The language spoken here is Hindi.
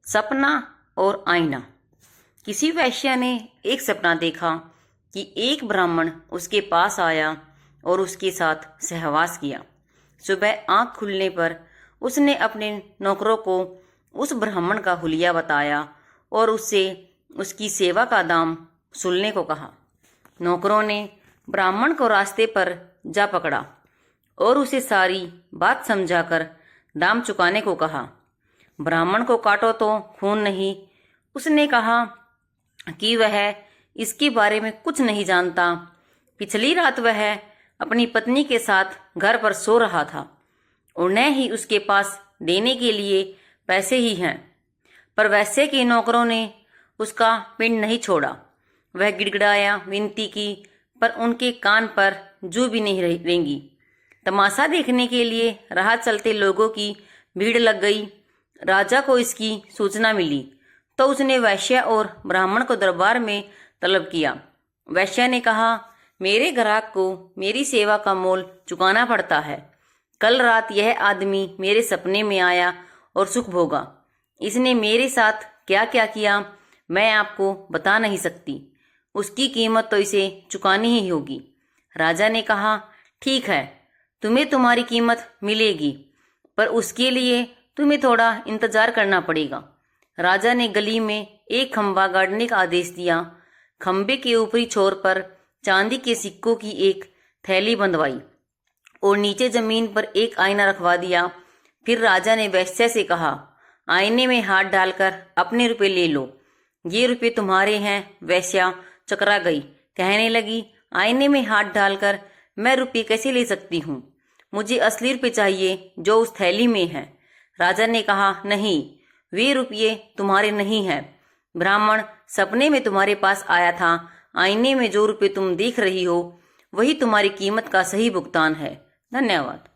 सपना और आईना। किसी वैश्य ने एक सपना देखा कि एक ब्राह्मण उसके पास आया और उसके साथ सहवास किया। सुबह आंख खुलने पर उसने अपने नौकरों को उस ब्राह्मण का हुलिया बताया और उससे उसकी सेवा का दाम सुनने को कहा। नौकरों ने ब्राह्मण को रास्ते पर जा पकड़ा और उसे सारी बात समझाकर दाम चुकाने को कहा। ब्राह्मण को काटो तो खून नहीं, उसने कहा कि वह इसके बारे में कुछ नहीं जानता। पिछली रात वह अपनी पत्नी के साथ घर पर सो रहा था और न ही उसके पास देने के लिए पैसे ही हैं। पर वैसे के नौकरों ने उसका पिंड नहीं छोड़ा। वह गिड़गिड़ाया, विनती की, पर उनके कान पर जू भी नहीं रेंगी। तमाशा देखने के लिए राह चलते लोगों की भीड़ लग गई। राजा को इसकी सूचना मिली तो उसने वैश्य और ब्राह्मण को दरबार में तलब किया। वैश्य ने कहा, मेरे ग्राहक को मेरी सेवा का मोल चुकाना पड़ता है। कल रात यह आदमी मेरे सपने में आया और सुख भोगा। इसने मेरे साथ क्या क्या किया मैं आपको बता नहीं सकती। उसकी कीमत तो इसे चुकानी ही होगी। राजा ने कहा, ठीक है, तुम्हें तुम्हारी कीमत मिलेगी, पर उसके लिए तुम्हें थोड़ा इंतजार करना पड़ेगा। राजा ने गली में एक खंबा गाड़ने का आदेश दिया। खंबे के ऊपरी छोर पर चांदी के सिक्कों की एक थैली बंधवाई और नीचे जमीन पर एक आईना रखवा दिया। फिर राजा ने वैश्य से कहा, आईने में हाथ डालकर अपने रुपए ले लो। ये रुपए तुम्हारे हैं। वैश्या चकरा गई, कहने लगी, आईने में हाथ डालकर मैं रुपये कैसे ले सकती हूँ? मुझे असली रुपये चाहिए जो उस थैली में है। राजा ने कहा, नहीं, वे रुपये तुम्हारे नहीं हैं। ब्राह्मण सपने में तुम्हारे पास आया था। आईने में जो रुपये तुम देख रही हो वही तुम्हारी कीमत का सही भुगतान है। धन्यवाद।